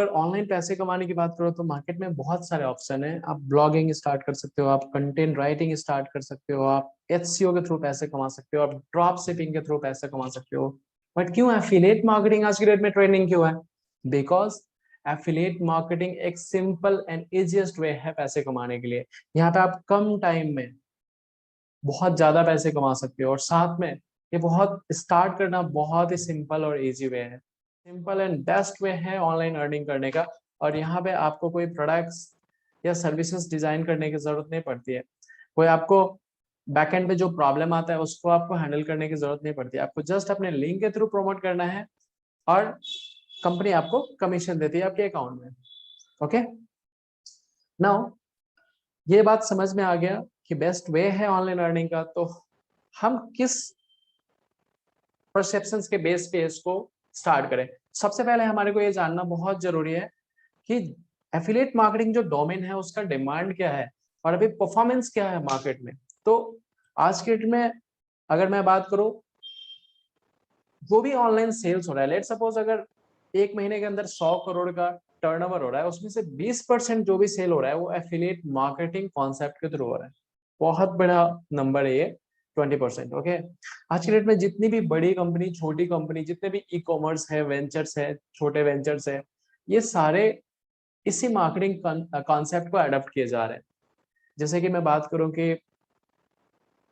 अगर ऑनलाइन पैसे कमाने की बात करो तो मार्केट में बहुत सारे ऑप्शन है। आप ब्लॉगिंग स्टार्ट कर सकते हो, आप कंटेंट राइटिंग स्टार्ट कर सकते हो, आप एचसीओ के थ्रू पैसे कमा सकते हो, आप ड्रॉप शिपिंग के थ्रू पैसे कमा सकते हो। बट क्यों एफिलिएट मार्केटिंग आज की डेट में ट्रेंडिंग क्यों है? बिकॉज एफिलिएट मार्केटिंग एक सिंपल एंड इजीएस्ट वे है पैसे कमाने के लिए। यहाँ पे आप कम टाइम में बहुत ज्यादा पैसे कमा सकते हो, और साथ में ये बहुत स्टार्ट करना बहुत ही सिंपल और इजी वे है। सिंपल एंड बेस्ट वे है ऑनलाइन अर्निंग करने का। और यहाँ पे आपको कोई प्रोडक्ट्स या सर्विसेज डिजाइन करने की जरूरत नहीं पड़ती है। कोई आपको बैकएंड पे जो प्रॉब्लम आता है उसको आपको हैंडल करने की जरूरत नहीं पड़ती है। आपको जस्ट अपने लिंक के थ्रू प्रमोट करना है और कंपनी आपको कमीशन देती है आपके अकाउंट में। ओके, नाउ ये बात समझ में आ गया कि बेस्ट वे है ऑनलाइन अर्निंग का। तो हम किस परसेप्शंस के बेस पे इसको स्टार्ट करें? सबसे पहले हमारे को ये जानना बहुत जरूरी है कि एफिलिएट मार्केटिंग जो डोमेन है उसका डिमांड क्या है और अभी परफॉर्मेंस क्या है मार्केट में। तो आज के डेट में अगर मैं बात करूं, वो भी ऑनलाइन सेल्स हो रहा है। लेट सपोज अगर एक महीने के अंदर 100 करोड़ का टर्नओवर हो रहा है, उसमें से 20% जो भी सेल हो रहा है वो एफिलिएट मार्केटिंग कॉन्सेप्ट के थ्रू हो रहा है। बहुत बड़ा नंबर है ये, 20%। ओके, आज की डेट में जितनी भी बड़ी कंपनी, छोटी कंपनी, जितने भी ई कॉमर्स है, वेंचर्स है, छोटे वेंचर्स है, ये सारे इसी मार्केटिंग कॉन्सेप्ट को अडॉप्ट किए जा रहे हैं। जैसे कि मैं बात करूं कि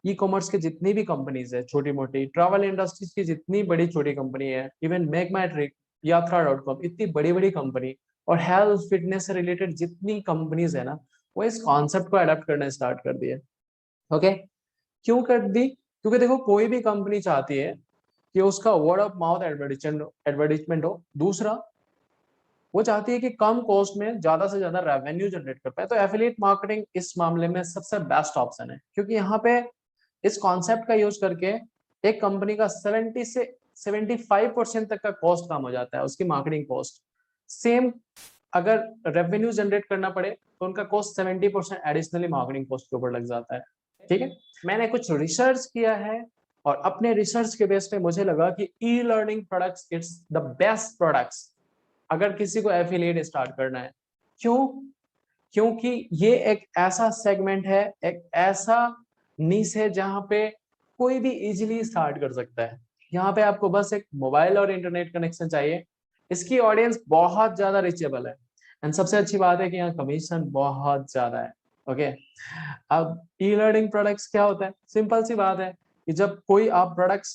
ई कॉमर्स के जितनी भी कंपनीज है, छोटी मोटी ट्रैवल इंडस्ट्रीज की जितनी बड़ी छोटी कंपनी है, इवन मेक माई ट्रिप, यात्रा.com, इतनी बड़ी बड़ी कंपनी, और हेल्थ फिटनेस से रिलेटेड जितनी कंपनीज है ना, वो इस कॉन्सेप्ट को अडॉप्ट करना स्टार्ट कर दिए। ओके, क्यों कर दी? क्योंकि देखो, कोई भी कंपनी चाहती है कि उसका वर्ड ऑफ माउथ एडवर्टीजमेंट हो। दूसरा, वो चाहती है कि कम कॉस्ट में ज्यादा से ज्यादा रेवेन्यू जनरेट कर पाए। तो एफिलिएट मार्केटिंग इस मामले में सबसे बेस्ट ऑप्शन है, क्योंकि यहाँ पे इस कॉन्सेप्ट का यूज करके एक कंपनी का 70 से 75% तक का कॉस्ट कम हो जाता है, उसकी मार्केटिंग कॉस्ट। सेम अगर रेवेन्यू जनरेट करना पड़े तो उनका कॉस्ट 70% एडिशनली मार्केटिंग कॉस्ट के ऊपर लग जाता है। ठीक है, मैंने कुछ रिसर्च किया है और अपने रिसर्च के बेस पे मुझे लगा कि e learning products it's the best products अगर किसी को एफिलिएट स्टार्ट करना है। क्यों? क्योंकि ये एक ऐसा सेगमेंट है, एक ऐसा नीश है जहां पे कोई भी इजीली स्टार्ट कर सकता है। यहाँ पे आपको बस एक मोबाइल और इंटरनेट कनेक्शन चाहिए। इसकी ऑडियंस बहुत ज्यादा रिचेबल है, एंड सबसे अच्छी बात है कि यहाँ कमीशन बहुत ज्यादा है। ओके, अब ई लर्निंग प्रोडक्ट्स क्या होता है? सिंपल सी बात है कि जब कोई आप प्रोडक्ट्स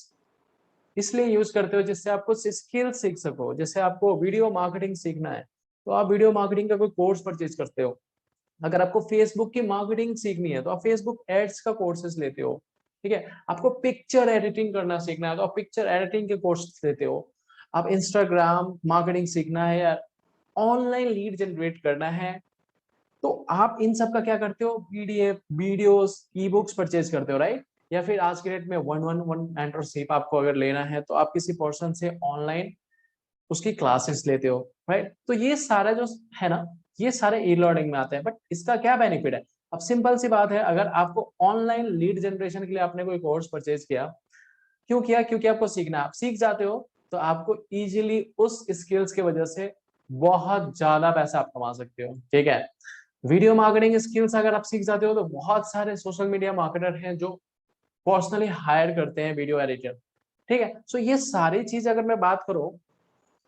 इसलिए यूज करते हो जिससे आप कुछ स्किल सीख सको। जैसे आपको वीडियो मार्केटिंग सीखना है तो आप वीडियो मार्केटिंग का कोई कोर्स परचेज करते हो। अगर आपको फेसबुक की मार्केटिंग सीखनी है तो आप फेसबुक एड्स का कोर्सेज लेते हो। ठीक है, आपको पिक्चर एडिटिंग करना सीखना है तो आप पिक्चर एडिटिंग के कोर्स लेते हो। आप इंस्टाग्राम मार्केटिंग सीखना है या ऑनलाइन लीड जनरेट करना है तो आप इन सब का क्या करते हो? PDF, videos, e books purchase करते हो, राइट? या फिर आज के डेट में 111 मेंटरशिप आपको अगर लेना है तो आप किसी पर्सन से ऑनलाइन उसकी क्लासेस लेते हो, राइट? तो ये सारा जो है ना, ये सारे ई लर्निंग में आते हैं। बट इसका क्या बेनिफिट है? अब सिंपल सी बात है, अगर आपको ऑनलाइन लीड जनरेशन के लिए आपने कोई कोर्स परचेज किया, क्यों किया? क्योंकि आपको सीखना है। आप सीख जाते हो तो आपको इजीली उस स्किल्स की वजह से बहुत ज्यादा पैसा आप कमा सकते हो। ठीक है, वीडियो मार्केटिंग स्किल्स अगर आप सीख जाते हो तो बहुत सारे सोशल मीडिया मार्केटर हैं जो पर्सनली हायर करते हैं वीडियो एडिटर। ठीक है, सो ये सारी चीज अगर मैं बात करूं,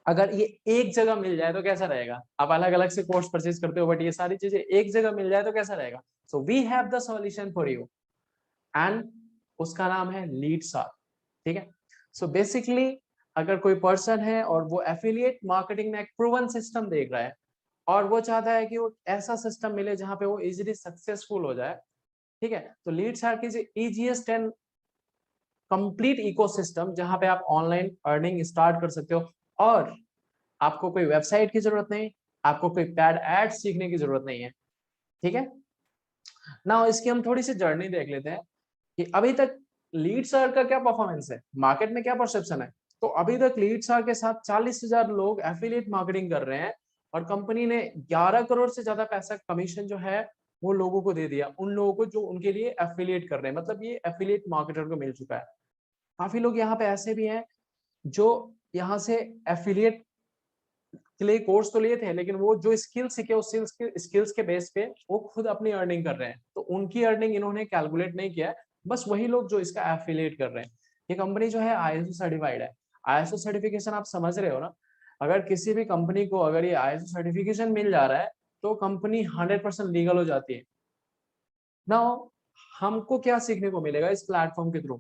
अगर ये एक जगह मिल जाए तो कैसा रहेगा? आप अलग अलग से कोर्स परचेज करते हो, बट ये सारी चीजें एक जगह मिल जाए तो कैसा रहेगा? So we have the solution for you, and उसका नाम है लीड सार। ठीक है, सो बेसिकली अगर कोई पर्सन है और वो एफिलिएट मार्केटिंग में एक प्रूवन सिस्टम देख रहा है और वो चाहता है कि वो ऐसा सिस्टम मिले जहां पे वो इजीली सक्सेसफुल हो जाए, ठीक है, तो लीड सार की इजीएस्ट एंड कंप्लीट इकोसिस्टम जहां पे आप ऑनलाइन अर्निंग स्टार्ट कर सकते हो, और आपको कोई वेबसाइट की जरूरत नहीं, आपको कोई पैड एड सीखने की जरूरत नहीं है। ठीक है, ना इसकी हम थोड़ी सी जर्नी देख लेते हैं कि अभी तक लीड सर का क्या परफॉर्मेंस है, मार्केट में क्या परसेप्शन है। तो अभी तक लीड सर के साथ 40,000 लोग एफिलिएट मार्केटिंग कर रहे हैं, और कंपनी ने 11 करोड़ से ज्यादा पैसा कमीशन जो है वो लोगों को दे दिया, उन लोगों को जो उनके लिए एफिलिएट कर रहे हैं। मतलब ये एफिलिएट मार्केटर को मिल चुका है। काफी लोग यहाँ पे ऐसे भी हैं जो यहाँ से एफिलिएट के लिए कोर्स तो लिए थे, लेकिन वो जो स्किल सीखे उस स्किल्स के बेस पे वो खुद अपनी अर्निंग कर रहे हैं, तो उनकी अर्निंग इन्होंने कैलकुलेट नहीं किया है, बस वही लोग जो इसका एफिलिएट कर रहे हैं। ये कंपनी जो है आईएसओ सर्टिफाइड है। आईएसओ सर्टिफिकेशन आप समझ रहे हो ना, अगर किसी भी कंपनी को अगर ये आईएसओ सर्टिफिकेशन मिल जा रहा है तो कंपनी 100% लीगल हो जाती है। नाउ हमको क्या सीखने को मिलेगा इस प्लेटफॉर्म के थ्रू?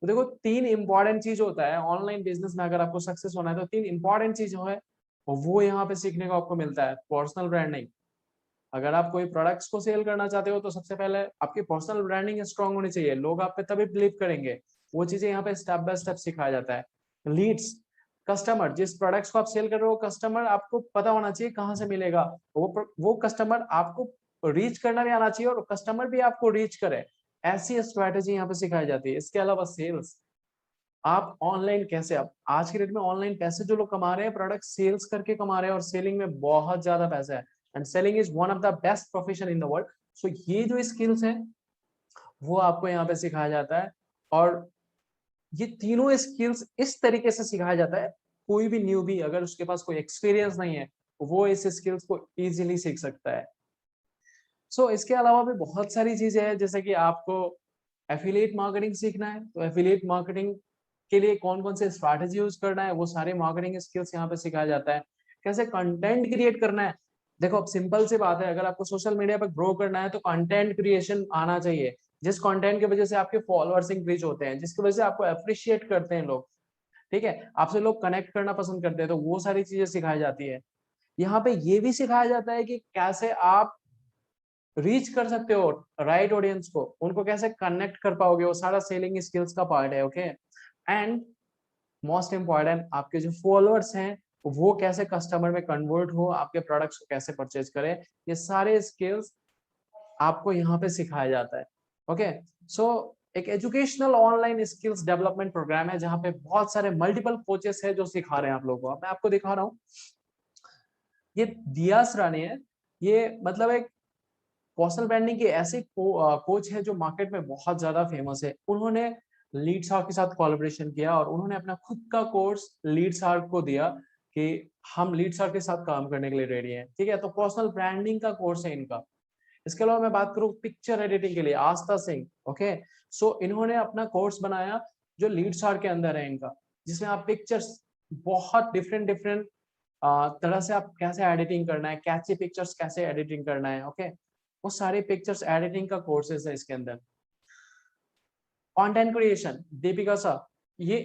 तो देखो, तीन इंपॉर्टेंट चीज होता है ऑनलाइन बिजनेस में, अगर आपको सक्सेस होना है तो तीन इंपॉर्टेंट चीज जो है वो यहाँ पे सीखने को आपको मिलता है। पर्सनल ब्रांडिंग, अगर आप कोई प्रोडक्ट्स को सेल करना चाहते हो तो सबसे पहले आपकी पर्सनल ब्रांडिंग स्ट्रांग होनी चाहिए, लोग आप पे तभी बिलीव करेंगे। वो चीजें यहाँ पे स्टेप बाय स्टेप सिखाया जाता है। लीड्स, कस्टमर, जिस प्रोडक्ट्स को आप सेल कर रहे हो कस्टमर आपको पता होना चाहिए कहाँ से मिलेगा, वो कस्टमर आपको रीच करना भी आना चाहिए और कस्टमर भी आपको रीच करे, ऐसी स्ट्रैटेजी यहाँ पे सिखाई जाती है। इसके अलावा सेल्स, आप ऑनलाइन कैसे, आप आज के डेट में ऑनलाइन पैसे जो लोग कमा रहे हैं प्रोडक्ट सेल्स करके कमा रहे हैं, और सेलिंग में बहुत ज्यादा पैसा है, and selling is one of the best profession in the world. So ये जो स्किल्स हैं वो आपको यहाँ पे सिखाया जाता है, और ये तीनों स्किल्स इस तरीके से सिखाया जाता है, कोई भी न्यूबी अगर उसके पास कोई एक्सपीरियंस नहीं है वो इस स्किल्स को इजीली सीख सकता है। सो इसके अलावा भी बहुत सारी चीजें हैं, जैसे कि आपको एफिलिएट मार्केटिंग सीखना है तो एफिलिएट मार्केटिंग के लिए कौन कौन से स्ट्रैटेजी यूज करना है वो सारे मार्केटिंग स्किल्स यहाँ पे सिखाया जाता है। कैसे कंटेंट क्रिएट करना है, देखो अब सिंपल सी बात है, अगर आपको सोशल मीडिया पर ग्रो करना है तो कंटेंट क्रिएशन आना चाहिए, जिस कंटेंट की वजह से आपके फॉलोअर्स इंक्रीज होते हैं, जिसकी वजह से आपको अप्रिशिएट करते हैं लोग, ठीक है, आपसे लोग कनेक्ट करना पसंद करते हैं, तो वो सारी चीजें सिखाई जाती है। यहाँ पे ये भी सिखाया जाता है कि कैसे आप रीच कर सकते हो राइट ऑडियंस को, उनको कैसे कनेक्ट कर पाओगे, वो सारा सेलिंग स्किल्स का पार्ट है। ओके, एंड मोस्ट इम्पॉर्टेंट, आपके जो फॉलोअर्स हैं वो कैसे कस्टमर में कन्वर्ट हो, आपके प्रोडक्ट्स को कैसे परचेज करें, ये सारे स्किल्स आपको यहाँ पे सिखाया जाता है। ओके, सो एक educational online skills development programme है जहाँ पे बहुत सारे मल्टीपल कोचेस है जो सिखा रहे हैं आप लोगों को। मैं आपको दिखा रहा हूँ, ये दियास रानी है, ये मतलब एक पर्सनल ब्रांडिंग के ऐसे कोच है जो मार्केट में बहुत ज्यादा फेमस है। उन्होंने लीड शार्क के साथ कोलैबोरेशन किया और उन्होंने अपना खुद का कोर्स लीड शार्क को दिया कि हम लीड शार्क के साथ काम करने के लिए रेडी हैं। ठीक है, तो पर्सनल ब्रांडिंग का कोर्स है इनका। इसके अलावा मैं बात करूं पिक्चर एडिटिंग के लिए, आस्था सिंह। ओके, सो इन्होंने अपना कोर्स बनाया जो लीड शार्क के अंदर है इनका, जिसमें आप पिक्चर्स बहुत डिफरेंट डिफरेंट तरह से आप कैसे एडिटिंग करना है, कैची पिक्चर्स कैसे एडिटिंग करना है। ओके, वो सारे पिक्चर्स एडिटिंग का कोर्सेज है इसके अंदर। कंटेंट क्रिएशन, दीपिका शाह, ये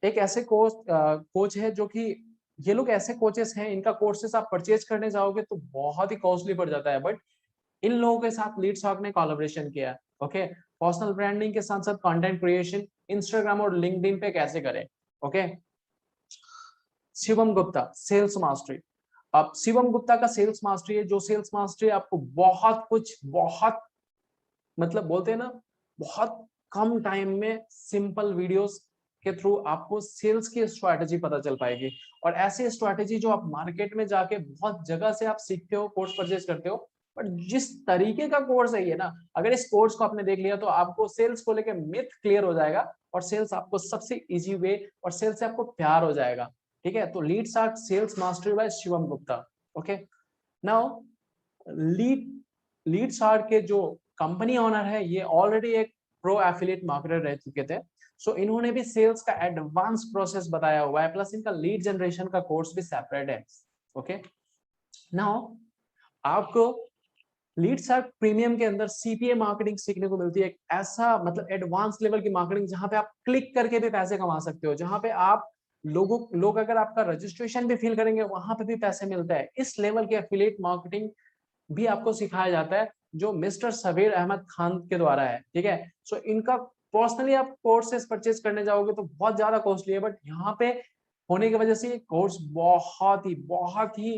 एक ऐसे कोच है जो कि, ये लोग ऐसे कोचेस हैं इनका कोर्सेस आप परचेज करने जाओगे तो बहुत ही कॉस्टली पड़ जाता है, बट इन लोगों के साथ लीड शार्क ने कोलैबोरेशन किया है। ओके, पर्सनल ब्रांडिंग के साथ साथ कंटेंट क्रिएशन इंस्टाग्राम और लिंक्डइन पे कैसे करें। Okay, Shivam Gupta, sales mastery. अब शिवम गुप्ता का सेल्स मास्टरी है, जो सेल्स मास्टरी आपको बहुत कुछ, बहुत मतलब बोलते हैं ना, बहुत कम टाइम में सिंपल वीडियोस के थ्रू आपको सेल्स की स्ट्रैटेजी पता चल पाएगी, और ऐसी स्ट्रैटेजी जो आप मार्केट में जाके बहुत जगह से आप सीखते हो, कोर्स परचेज करते हो, बट जिस तरीके का कोर्स है ये ना, अगर इस कोर्स को आपने देख लिया तो आपको सेल्स को लेकर मिथ क्लियर हो जाएगा, और सेल्स आपको सबसे इजी वे, और सेल्स से आपको प्यार हो जाएगा। ठीक है, तो lead shark sales mastery by Shivam Gupta. Okay, now lead lead shark के जो कंपनी ओनर है ये ऑलरेडी एक प्रो एफिलिएट मार्केटर रह चुके थे, सो इन्होंने भी सेल्स का एडवांस प्रोसेस बताया हुआ है, प्लस इनका लीड जनरेशन का कोर्स भी सेपरेट है। ओके, नाउ आपको लीड शार्क प्रीमियम के अंदर सीपीए मार्केटिंग सीखने को मिलती है, एक ऐसा मतलब एडवांस लेवल की मार्केटिंग जहां पे आप क्लिक करके भी पैसे कमा सकते हो, जहां पे आप लोग अगर आपका रजिस्ट्रेशन भी फिल करेंगे वहां पे भी पैसे मिलता है। इस लेवल की एफिलिएट मार्केटिंग भी आपको सिखाया जाता है जो मिस्टर सबीर अहमद खान के द्वारा है। ठीक है, सो इनका पर्सनली आप कोर्सेस परचेज करने जाओगे तो बहुत ज्यादा कॉस्टली है, बट यहाँ पे होने की वजह से ये कोर्स बहुत ही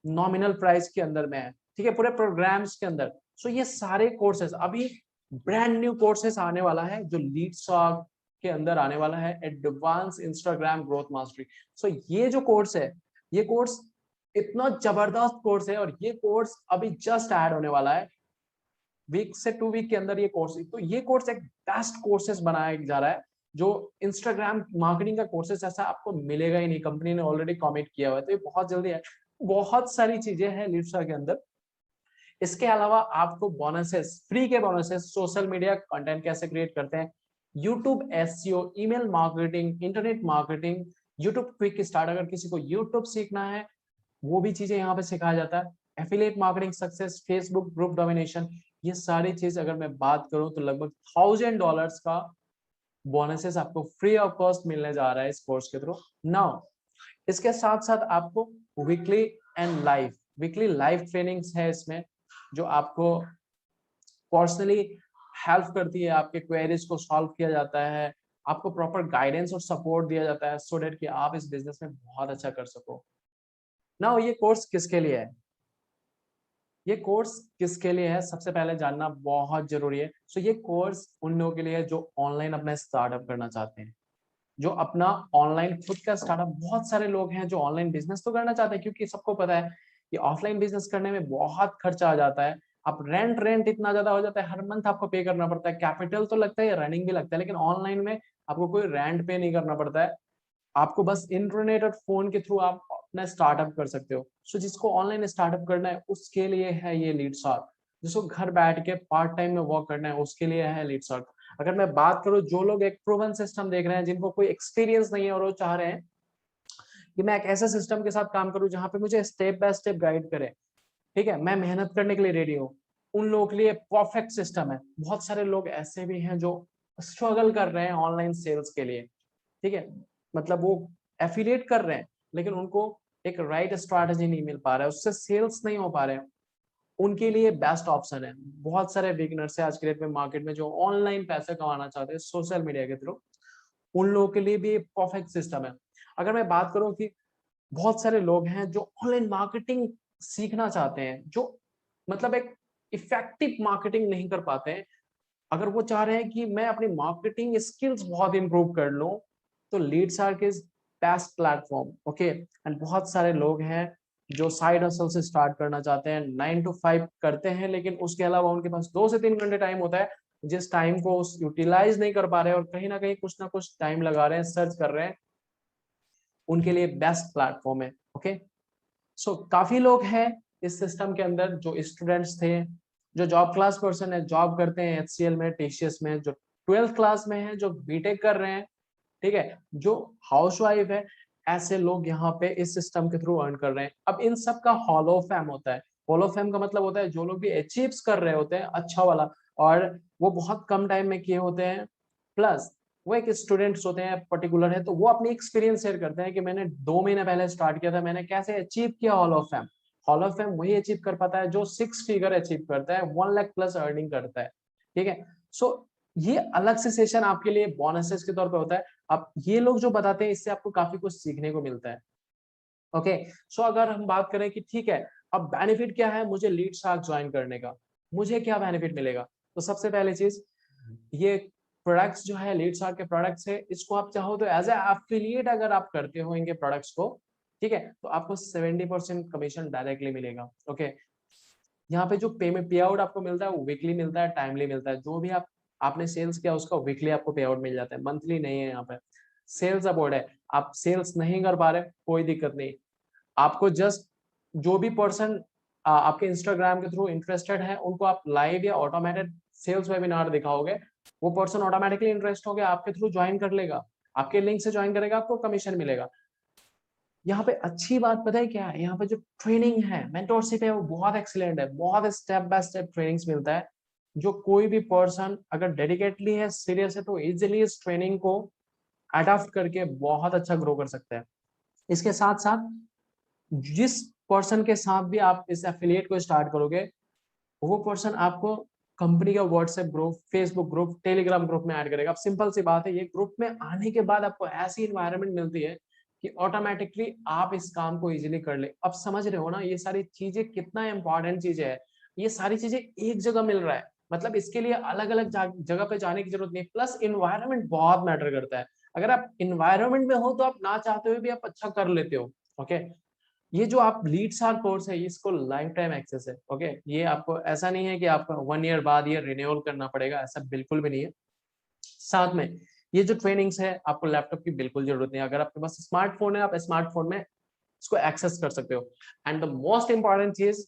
नॉमिनल प्राइस के अंदर में है। ठीक है, पूरे प्रोग्राम्स के अंदर। सो ये सारे कोर्सेस अभी ब्रांड न्यू कोर्सेस आने वाला है जो लीड शार्क के अंदर आने वाला है, एडवांस इंस्टाग्राम ग्रोथ मास्टरी। सो ये जो कोर्स है, ये कोर्स इतना जबरदस्त कोर्स है, और ये कोर्स अभी जस्ट ऐड होने वाला है, वीक से 2 वीक के अंदर ये कोर्स। तो ये कोर्स एक बेस्ट कोर्सेस बनाया जा रहा है जो इंस्टाग्राम मार्केटिंग का कोर्सेस ऐसा आपको मिलेगा ही नहीं, कंपनी ने ऑलरेडी कमिट किया हुआ है, तो ये बहुत जल्दी है। बहुत सारी चीजें हैं लीडस्टार के अंदर। इसके अलावा आपको बोनसेस, फ्री के बोनसेस, सोशल मीडिया कंटेंट कैसे क्रिएट करते हैं, YouTube SEO, email marketing, internet marketing, YouTube quick start, अगर किसी को यूट्यूब सीखना है वो भी चीजें यहाँ पे सिखाया जाता है, affiliate marketing success, Facebook group domination, ये सारी चीज अगर मैं बात करूं तो लगभग $1000 का बोनसेस आपको फ्री ऑफ कॉस्ट मिलने जा रहा है इस कोर्स के थ्रू। नाउ इसके साथ साथ आपको weekly and live, weekly live trainings है इसमें, जो आपको पर्सनली हेल्प करती है, आपके क्वेरीज को सॉल्व किया जाता है, आपको प्रॉपर गाइडेंस और सपोर्ट दिया जाता है सो डेट कि आप इस बिजनेस में बहुत अच्छा कर सको। नाउ ये कोर्स किसके लिए है, ये कोर्स किसके लिए है सबसे पहले जानना बहुत जरूरी है। सो ये कोर्स उन लोगों के लिए है जो ऑनलाइन अपना स्टार्टअप करना चाहते हैं, जो अपना ऑनलाइन खुद का स्टार्टअप, बहुत सारे लोग हैं जो ऑनलाइन बिजनेस तो करना चाहते हैं, क्योंकि सबको पता है कि ऑफलाइन बिजनेस करने में बहुत खर्चा आ जाता है। आप रेंट इतना ज्यादा हो जाता है, हर मंथ आपको पे करना पड़ता है, कैपिटल तो लगता है, रनिंग भी लगता है, लेकिन ऑनलाइन में आपको कोई रेंट पे नहीं करना पड़ता है, आपको बस इंटरनेट और फोन के थ्रू आप अपना स्टार्टअप कर सकते हो। सो जिसको ऑनलाइन स्टार्टअप करना है उसके लिए है ये लीडस्टार, जिसको घर बैठ के पार्ट टाइम में वर्क करना है उसके लिए है लीडस्टार। अगर मैं बात करूं जो लोग एक प्रूवन सिस्टम देख रहे हैं, जिनको कोई एक्सपीरियंस नहीं है और वो चाह रहे हैं कि मैं एक ऐसे सिस्टम के साथ काम करूं जहां पे मुझे स्टेप बाय स्टेप गाइड करे, ठीक है, मैं मेहनत करने के लिए रेडी हूँ, उन लोगों के लिए परफेक्ट सिस्टम है। बहुत सारे लोग ऐसे भी हैं जो स्ट्रगल कर रहे हैं ऑनलाइन सेल्स के लिए, ठीक है, मतलब वो एफिलिएट कर रहे हैं लेकिन उनको एक राइट स्ट्रैटेजी नहीं मिल पा रहा है, उससे सेल्स नहीं हो पा रहे हैं, उनके लिए बेस्ट ऑप्शन है। बहुत सारे बिगिनर्स है आज के डेट में मार्केट में जो ऑनलाइन पैसे कमाना चाहते हैं सोशल मीडिया के थ्रू, उन लोगों के लिए भी परफेक्ट सिस्टम है। अगर मैं बात करूं कि बहुत सारे लोग हैं जो ऑनलाइन मार्केटिंग सीखना चाहते हैं, जो मतलब एक इफेक्टिव मार्केटिंग नहीं कर पाते हैं, अगर वो चाह रहे हैं कि मैं अपनी मार्केटिंग स्किल्स बहुत इंप्रूव कर लूं, तो लीड्स आर के बेस्ट प्लेटफॉर्म, ओके। एंड बहुत सारे लोग हैं जो साइड हसल से स्टार्ट करना चाहते हैं, 9 to 5 करते हैं, लेकिन उसके अलावा उनके पास 2 से 3 घंटे टाइम होता है, जिस टाइम को यूटिलाइज नहीं कर पा रहे और कहीं ना कुछ टाइम लगा रहे हैं, सर्च कर रहे हैं, उनके लिए बेस्ट प्लेटफॉर्म है, ओके। सो काफी लोग हैं इस सिस्टम के अंदर, जो स्टूडेंट्स थे, जो जॉब क्लास पर्सन है, जॉब करते हैं एचसीएल में, टीसीएस में, जो 12th क्लास में है, जो बीटेक कर रहे हैं, ठीक है, जो हाउसवाइफ है, ऐसे लोग यहाँ पे इस सिस्टम के थ्रू अर्न कर रहे हैं। अब इन सब का हॉलो फैम होता है, हॉलो फैम का मतलब होता है जो लोग भी अचीव्स कर रहे होते हैं अच्छा वाला, और वो बहुत कम टाइम में किए होते हैं, प्लस वो एक स्टूडेंट्स होते हैं पर्टिकुलर है, तो वो अपनी एक्सपीरियंस शेयर करते हैं कि मैंने 2 महीने पहले स्टार्ट किया था, मैंने कैसे अचीव किया hall of fame. Hall of fame वही अचीव कर पाता है जो 6 फिगर अचीव करता है, 1 लाख+ अर्निंग करता है, ठीक है। सो ये अलग से सेशन आपके लिए बोनसेस के तौर पे होता है। अब ये लोग जो बताते हैं इससे आपको काफी कुछ सीखने को मिलता है, ओके। सो अगर हम बात करें कि ठीक है, अब बेनिफिट क्या है मुझे लीड शार्क ज्वाइन करने का, मुझे क्या बेनिफिट मिलेगा, तो सबसे पहले चीज, ये प्रोडक्ट्स जो है लीड शार्क के प्रोडक्ट्स है, इसको आप चाहो तो एज एफिलिएट अगर आप करते हो इनके प्रोडक्ट्स को, ठीक है, तो आपको 70% कमीशन डायरेक्टली मिलेगा, ओके। यहाँ पे जो पेमेंट पे आउट आपको मिलता है वो वीकली मिलता है, टाइमली मिलता है, जो भी आपने सेल्स किया उसका वीकली आपको पे आउट मिल जाता है, मंथली नहीं है। यहाँ पे सेल्स अबाउट है, आप सेल्स नहीं कर पा रहे कोई दिक्कत नहीं, आपको जस्ट जो भी पर्सन आपके इंस्टाग्राम के थ्रू इंटरेस्टेड है उनको आप लाइव या ऑटोमेटेड सेल्स वेबिनार दिखाओगे, वो पर्सन ऑटोमेटिकली इंटरेस्ट हो गया आपके थ्रू ज्वाइन कर लेगा, आपके लिंक से ज्वाइन करेगा, आपको कमीशन मिलेगा। यहाँ पे अच्छी बात पता है क्या है, यहाँ पे जो ट्रेनिंग है, मेंटोरशिप है, वो बहुत एक्सीलेंट है, बहुत स्टेप बाय स्टेप ट्रेनिंग्स मिलता है, जो कोई भी पर्सन अगर डेडिकेटली है, सीरियस है, तो इजिली इस ट्रेनिंग को अडॉप्ट करके बहुत अच्छा ग्रो कर सकता है। इसके साथ साथ जिस पर्सन के साथ भी आप इस एफिलिएट को स्टार्ट करोगे, वो पर्सन आपको कंपनी का WhatsApp group, Facebook group, Telegram group में ऐड करेगा। अब सिंपल सी बात है, ये ग्रुप में आने के बाद आपको ऐसी इन्वायरमेंट मिलती है कि ऑटोमेटिकली आप इस काम को इजीली कर ले। अब समझ रहे हो ना ये सारी चीजें कितना इंपॉर्टेंट चीजें है, ये सारी चीजें एक जगह मिल रहा है, मतलब इसके लिए अलग अलग जगह पे जाने की जरूरत नहीं। प्लस इन्वायरमेंट बहुत मैटर करता है, अगर आप इन्वायरमेंट में हो तो आप ना चाहते हुए भी आप अच्छा कर लेते हो, ओके। ये जो आप लीड सार कोर्स है इसको लाइफ टाइम एक्सेस है, ओके। ये आपको ऐसा नहीं है कि आपको 1 ईयर बाद ये रिन्यूअल करना पड़ेगा, ऐसा बिल्कुल भी नहीं है। साथ में ये जो ट्रेनिंग्स है आपको लैपटॉप की बिल्कुल जरूरत नहीं है, अगर आपके पास स्मार्टफोन है आप स्मार्टफोन में इसको एक्सेस कर सकते हो। एंड द मोस्ट इंपॉर्टेंट चीज,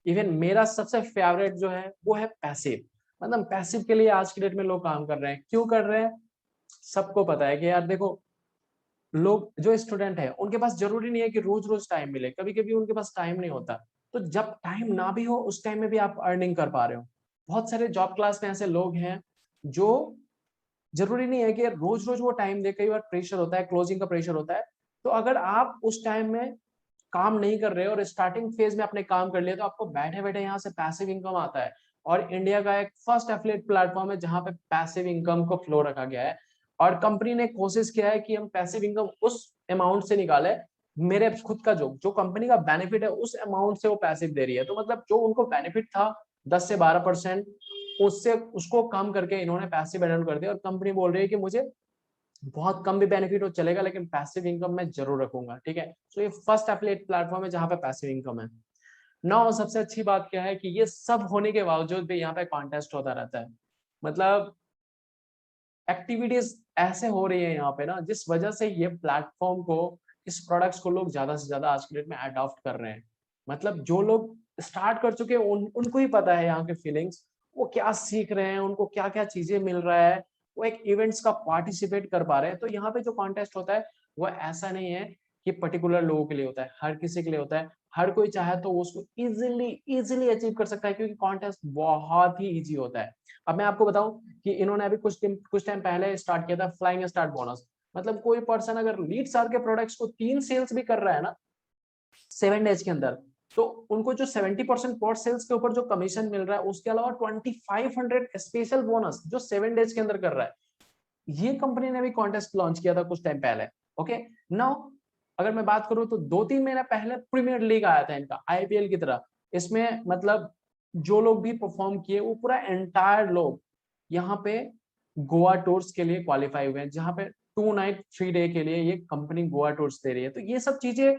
इवन मेरा सबसे फेवरेट जो है वो है पैसिव। मतलब पैसिव के लिए आज की डेट में लोग काम कर रहे हैं, क्यों कर रहे हैं? सबको पता है कि यार देखो, लोग जो स्टूडेंट है उनके पास जरूरी नहीं है कि रोज रोज टाइम मिले, कभी कभी उनके पास टाइम नहीं होता, तो जब टाइम ना भी हो उस टाइम में भी आप अर्निंग कर पा रहे हो। बहुत सारे जॉब क्लास में ऐसे लोग हैं जो जरूरी नहीं है कि रोज रोज वो टाइम दे, कई बार प्रेशर होता है, क्लोजिंग का प्रेशर होता है। तो अगर आप उस टाइम में काम नहीं कर रहे हो और स्टार्टिंग फेज में आपने काम कर लिया, तो आपको बैठे बैठे यहाँ से पैसिव इनकम आता है। और इंडिया का एक फर्स्ट एफिलिएट प्लेटफॉर्म है जहां पे पैसिव इनकम को फ्लो रखा गया है। और कंपनी ने कोशिश किया है कि हम पैसिव इनकम उस अमाउंट से निकाले, मेरे खुद का जो जो कंपनी का बेनिफिट है उस अमाउंट से वो पैसिव दे रही है। तो मतलब जो उनको बेनिफिट था 10 से 12%, उससे उसको कम करके इन्होंने पैसिव एड कर दिया। और कंपनी बोल रही है कि मुझे बहुत कम भी बेनिफिट हो चलेगा, लेकिन पैसिव इनकम मैं जरूर रखूंगा। ठीक है, तो ये फर्स्ट एफिलिएट प्लेटफॉर्म है जहां पे पैसिव इनकम है। नाउ सबसे अच्छी बात क्या है कि ये सब होने के बावजूद भी यहाँ पे कॉन्टेस्ट होता रहता है। मतलब एक्टिविटीज ऐसे हो रही है यहाँ पे ना, जिस वजह से ये प्लेटफॉर्म को, इस प्रोडक्ट्स को लोग ज्यादा से ज्यादा आज के डेट में अडॉप्ट कर रहे हैं। मतलब जो लोग स्टार्ट कर चुके हैं उनको ही पता है यहाँ के फीलिंग्स, वो क्या सीख रहे हैं, उनको क्या क्या चीजें मिल रहा है, वो एक इवेंट्स का पार्टिसिपेट कर पा रहे हैं। तो यहाँ पे जो कॉन्टेस्ट होता है वो ऐसा नहीं है कि पर्टिकुलर लोगों के लिए होता है, हर किसी के लिए होता है। हर कोई चाहे तो वो उसको इजिली इजिली अचीव कर सकता है, क्योंकि कॉन्टेस्ट बहुत ही इजी होता है। अब मैं आपको बताऊं कि इन्होंने अभी कुछ टाइम पहले स्टार्ट किया था फ्लाइंग स्टार्ट बोनस। मतलब कोई पर्सन अगर लीड सार के प्रोडक्ट्स को 3 सेल्स भी कर रहा है ना 7 डेज के अंदर, तो उनको जो 70% पॉट सेल्स के ऊपर जो कमीशन मिल रहा है, उसके अलावा 2500 स्पेशल बोनस जो 7 डेज के अंदर कर रहा है। ये कंपनी ने भी कॉन्टेस्ट लॉन्च किया था कुछ टाइम पहले। ओके, नाउ अगर मैं बात करूं तो 2-3 महीना पहले प्रीमियर लीग आया था इनका, आईपीएल की तरह। इसमें मतलब जो लोग भी परफॉर्म किए वो पूरा एंटायर लोग यहाँ पे गोवा टूर्स के लिए क्वालिफाई हुए हैं, जहाँ पे 2 नाइट 3 डे के लिए ये कंपनी गोवा टूर्स दे रही है। तो ये सब चीजें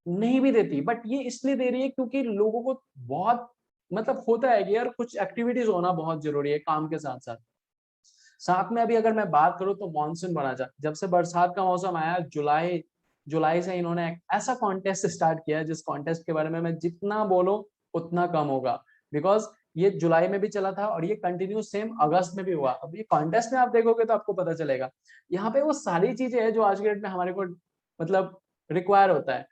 नहीं भी देती, बट ये इसलिए दे रही है क्योंकि लोगों को बहुत मतलब होता है कि यार कुछ एक्टिविटीज होना बहुत जरूरी है काम के साथ साथ। साथ में अभी अगर मैं बात करूं तो मानसून बना जा, जब से बरसात का मौसम आया जुलाई जुलाई से इन्होंने एक ऐसा कॉन्टेस्ट स्टार्ट किया है जिस कॉन्टेस्ट के बारे में मैं जितना बोलूं उतना कम होगा। बिकॉज ये जुलाई में भी चला था और ये कंटिन्यू सेम अगस्त में भी हुआ। अब ये कॉन्टेस्ट में आप देखोगे तो आपको पता चलेगा, यहाँ पे वो सारी चीजें हैं जो आज के डेट में हमारे को मतलब रिक्वायर होता है।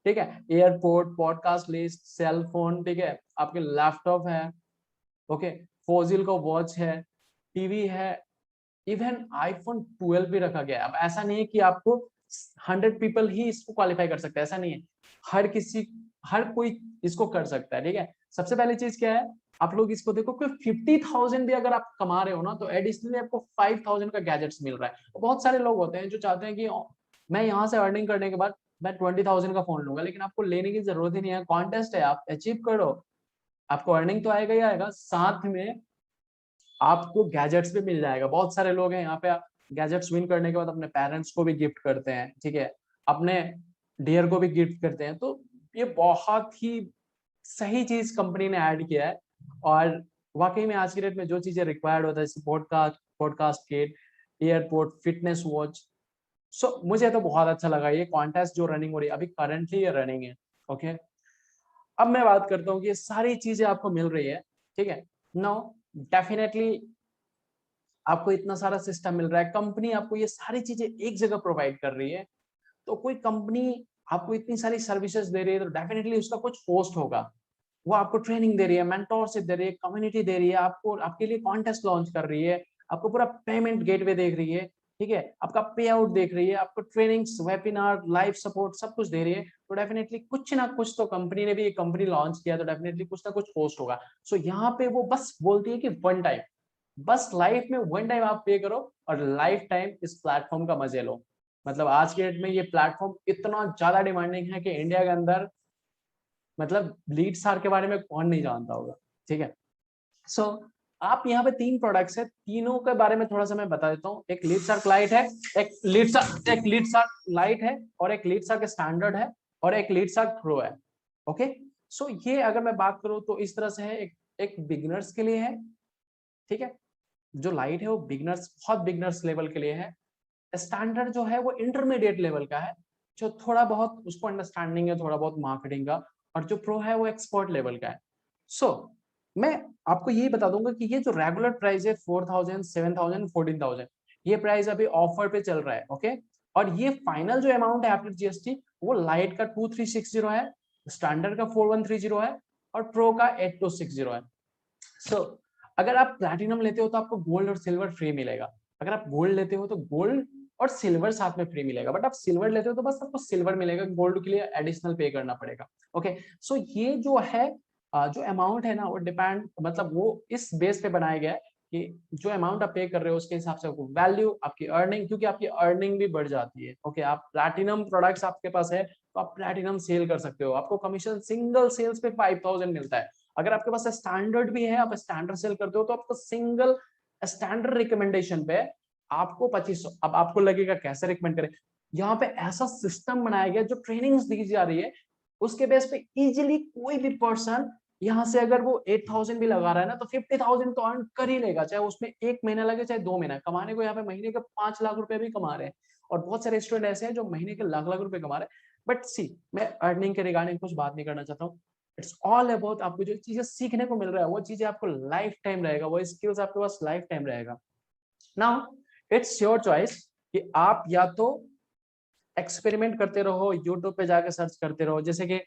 ठीक है, airport, podcast list, cell phone, ठीक है, आपके लैपटॉप है, ओके, फोजिल का वॉच है, टीवी है, इवन आईफोन 12 भी रखा गया है। अब ऐसा नहीं है कि आपको 100 पीपल ही इसको क्वालिफाई कर सकते हैं, ऐसा नहीं है। हर किसी, हर कोई इसको कर सकता है। ठीक है, सबसे पहली चीज क्या है, आप लोग इसको देखो कि 50,000 भी अगर आप कमा रहे हो ना, तो एडिशनली आपको 5,000 का गैजेट्स मिल रहा है। बहुत सारे लोग होते हैं जो चाहते हैं कि मैं यहाँ से अर्निंग करने के बाद मैं 20,000 का फोन लूंगा, लेकिन आपको लेने की जरूरत ही नहीं है। कॉन्टेस्ट है, आप अचीव करो, आपको अर्निंग तो आएगा ही आएगा, साथ में आपको गैजेट्स भी मिल जाएगा। बहुत सारे लोग हैं यहाँ पे गैजेट्स विन करने के बाद अपने पेरेंट्स को भी गिफ्ट करते हैं, ठीक है, अपने डियर को भी गिफ्ट करते हैं। तो ये बहुत ही सही चीज कंपनी ने ऐड किया है। और वाकई में आज की डेट में जो चीजें रिक्वायर्ड होता है, जैसे podcast kit, airport, fitness watch, so मुझे तो बहुत अच्छा लगा ये कॉन्टेस्ट जो रनिंग हो रही है अभी, करंटली ये रनिंग है। ओके, अब मैं बात करता हूँ कि ये सारी चीजें आपको मिल रही है, ठीक है। नाउ डेफिनेटली आपको इतना सारा सिस्टम मिल रहा है, कंपनी आपको ये सारी चीजें एक जगह प्रोवाइड कर रही है। तो कोई कंपनी आपको इतनी सारी सर्विसेज दे रही है तो डेफिनेटली उसका कुछ कॉस्ट होगा। वो आपको ट्रेनिंग दे रही है, मेंटोरशिप दे रही है, कम्युनिटी दे रही है, आपको आपके लिए कॉन्टेस्ट लॉन्च कर रही है, आपको पूरा पेमेंट गेटवे देख रही है, ठीक है, आपका पे आउट देख रही है, आपको ट्रेनिंग्स, वेबिनार, लाइव सपोर्ट सब कुछ दे रही है। तो डेफिनेटली कुछ ना कुछ तो कंपनी ने भी, एक कंपनी लॉन्च किया तो डेफिनेटली कुछ ना कुछ कॉस्ट होगा। सो यहाँ पे वो बस बोलती है कि वन टाइम, बस लाइफ में वन टाइम आप पे करो और लाइफ टाइम इस प्लेटफॉर्म का मजे लो। मतलब आज के डेट में ये प्लेटफॉर्म इतना ज्यादा डिमांडिंग है कि इंडिया के अंदर मतलब लीड सार के बारे में कौन नहीं जानता होगा। ठीक है, सो आप यहाँ पे 3 प्रोडक्ट्स है, तीनों के बारे में थोड़ा सा मैं बता देता हूँ। एक लीड सार्क लाइट है, एक लीड सार्क लाइट है, और एक लीड सार्क स्टैंडर्ड है, और एक लीड सार्क प्रो है। ओके, सो ये अगर मैं बात करूँ तो इस तरह से है, एक बिगिनर्स के लिए है, ठीक है, जो लाइट है वो बिगनर्स, बहुत बिगनर्स लेवल के लिए है। स्टैंडर्ड जो है वो इंटरमीडिएट लेवल का है, जो थोड़ा बहुत उसको अंडरस्टैंडिंग है, थोड़ा बहुत मार्केटिंग का, और जो प्रो है वो एक्सपर्ट लेवल का है। सो मैं आपको ये बता दूंगा कि ये जो रेगुलर प्राइस है 4000, 7000, 14000, ये प्राइस अभी ऑफर पे चल रहा है। ओके, और ये फाइनल जो अमाउंट है आफ्टर जीएसटी वो लाइट का 2360 है, स्टैंडर्ड का 4130 है, और प्रो का 8260 है। सो अगर आप प्लैटिनम लेते हो तो आपको गोल्ड और सिल्वर फ्री मिलेगा। अगर आप गोल्ड लेते हो तो गोल्ड और सिल्वर साथ में फ्री मिलेगा, बट आप सिल्वर लेते हो तो बस आपको सिल्वर मिलेगा, गोल्ड के लिए एडिशनल पे करना पड़ेगा। ओके, सो ये जो है जो अमाउंट है ना वो डिपेंड, मतलब वो इस बेस पे बनाया गया है कि जो अमाउंट आप पे कर रहे हो उसके हिसाब से आपको वैल्यू, आपकी अर्निंग, क्योंकि आपकी अर्निंग भी बढ़ जाती है। ओके, आप प्लैटिनम प्रोडक्ट्स आपके पास है तो आप प्लैटिनम सेल कर सकते हो, आपको कमीशन सिंगल सेल्स पे 5000 मिलता है। अगर आपके पास स्टैंडर्ड भी है, आप स्टैंडर्ड सेल करते हो तो आपको सिंगल स्टैंडर्ड रिकमेंडेशन पे आपको 2500। अब आपको लगेगा कैसे रिकमेंड करें, यहाँ पे ऐसा सिस्टम बनाया गया, जो ट्रेनिंग्स दी जा रही है उसके बेस पे इजीली कोई भी पर्सन यहाँ से अगर वो 8000 भी लगा रहा है ना तो 50000 तो अर्न कर ही लेगा, चाहे उसमें 1 महीना लगे चाहे 2 महीना। कमाने को यहाँ पे महीने के 5 लाख रुपए भी कमा रहे हैं, और बहुत सारे स्टूडेंट ऐसे हैं जो महीने के लाख लाख रुपए कमा रहे हैं। बट सी, मैं अर्निंग के रिगार्डिंग कुछ बात नहीं करना चाहता हूँ। इट्स ऑल अबाउट आपको जो चीजें सीखने को मिल रहा है वो चीजें आपको लाइफ टाइम रहेगा, वो स्किल्स आपके पास लाइफ टाइम रहेगा। नाउ इट्स योर चॉइस कि आप या तो एक्सपेरिमेंट करते रहो, यूट्यूब पे जाके सर्च करते रहो, जैसे कि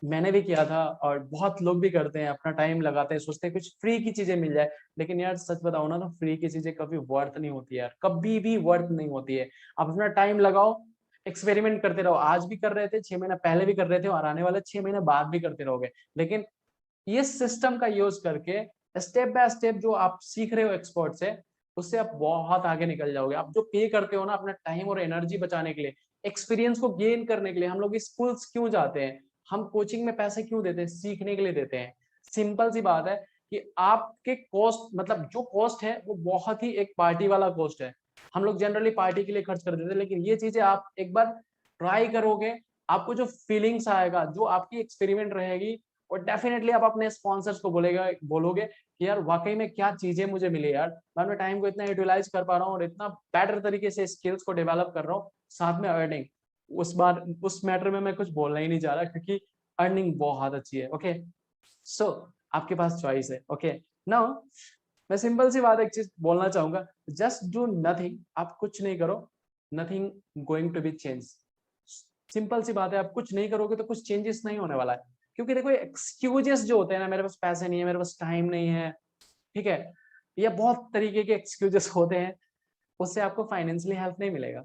मैंने भी किया था, और बहुत लोग भी करते हैं, अपना टाइम लगाते हैं, सोचते हैं कुछ फ्री की चीजें मिल जाए। लेकिन यार सच बताओ ना तो फ्री की चीजें कभी वर्थ नहीं होती यार, कभी भी वर्थ नहीं होती है। आप अपना टाइम लगाओ, एक्सपेरिमेंट करते रहो, आज भी कर रहे थे, 6 महीना पहले भी कर रहे थे, और आने वाले 6 महीने बाद भी करते रहोगे। लेकिन ये सिस्टम का यूज करके स्टेप बाय स्टेप जो आप सीख रहे हो एक्सपर्ट से, उससे आप बहुत आगे निकल जाओगे। आप जो पे करते हो ना अपना टाइम और एनर्जी बचाने के लिए, एक्सपीरियंस को गेन करने के लिए, हम लोग स्कूल्स क्यों जाते हैं, हम कोचिंग में पैसे क्यों देते हैं, सीखने के लिए देते हैं। सिंपल सी बात है कि आपके कॉस्ट, मतलब जो कॉस्ट है वो बहुत ही एक पार्टी वाला कॉस्ट है। हम लोग जनरली पार्टी के लिए खर्च कर देते हैं, लेकिन ये चीजें आप एक बार ट्राई करोगे, आपको जो फीलिंग्स आएगा, जो आपकी एक्सपेरिमेंट रहेगी, और डेफिनेटली आप अपने स्पॉन्सर्स को बोलोगे कि यार वाकई में क्या चीजें मुझे मिली यार, मैं अपने टाइम को इतना यूटिलाइज कर पा रहा हूँ और इतना बेटर तरीके से स्किल्स को डेवलप कर रहा हूँ, साथ में अर्निंग। उस मैटर में मैं कुछ बोलना ही नहीं चाह रहा, क्योंकि अर्निंग बहुत अच्छी है। ओके, सो आपके पास चॉइस है। ओके, नाउ मैं सिंपल सी बात एक चीज बोलना चाहूंगा, जस्ट डू नथिंग। आप कुछ नहीं करो, nothing going to be change. Simple सी बात है, आप कुछ नहीं करोगे तो कुछ चेंजेस नहीं होने वाला है। क्योंकि देखो एक्सक्यूजेस जो होते हैं ना, मेरे पास पैसे नहीं है, मेरे पास टाइम नहीं है, ठीक है, ये बहुत तरीके के एक्सक्यूजेस होते हैं, उससे आपको फाइनेंशियली हेल्प नहीं मिलेगा।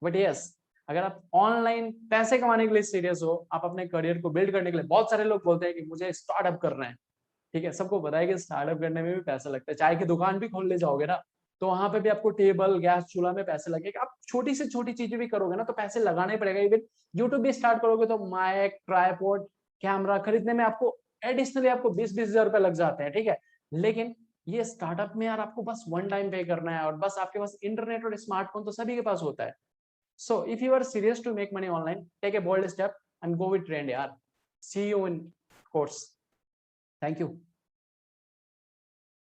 बट यस, अगर आप ऑनलाइन पैसे कमाने के लिए सीरियस हो, आप अपने करियर को बिल्ड करने के लिए, बहुत सारे लोग बोलते हैं कि मुझे स्टार्टअप करना है, ठीक है, सबको पता है कि स्टार्टअप करने में भी पैसा लगता है। चाय की दुकान भी खोलने जाओगे ना तो वहां पे भी आपको टेबल, गैस, चूल्हा में पैसे लगेगा। आप छोटी से छोटी चीजें भी करोगे ना तो पैसे लगाना ही पड़ेगा। इवन यूट्यूब भी स्टार्ट करोगे तो माइक, ट्राइपॉड, कैमरा खरीदने में आपको एडिशनली आपको 20-20 हजार रुपए लग जाते हैं, ठीक है। लेकिन ये स्टार्टअप में यार आपको बस वन टाइम पे करना है, और बस आपके पास इंटरनेट और स्मार्टफोन तो सभी के पास होता है। So if you are serious to make money online, take a bold step and go with trend यार। See you in course. Thank you.